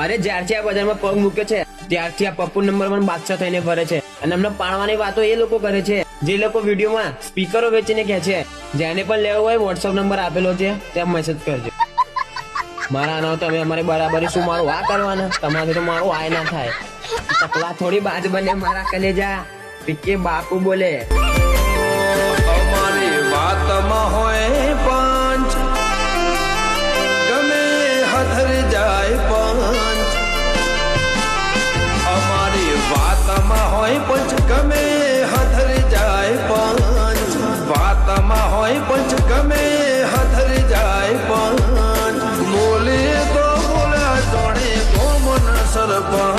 અરે જ્યારથી આ બજારમાં પગ મૂકે છે ત્યારથી આ પપ્પુ નંબર 1 બાદશાહ થઈને ફરે છે અને અમને પાડવાની વાતો એ લોકો કરે છે જે લોકો વિડીયોમાં સ્પીકરો વેચીને કહે છે જેને પણ લેવો હોય વોટ્સઅપ નંબર આપેલો છે ત્યાં મેસેજ કરજો. મારા નામ તમે અમારે બરાબરી શું મારું આ કરવાના તમારે તો મારું આય ના થાય. ચકલા થોડી બાજ બને મારા કલેજા પીકે બાપુ બોલે. અમારી વાતમાં હોય પાંચ ગમે હથર જાય પાંચ. અમારી વાતમાં હોય પંચ ગમે હથર જાય પાંચ. વાતમાં હોય પંચ ગમે હથર જાય પાંચ. બોલે તો બોલા જોડે ગોમન સરપંચ.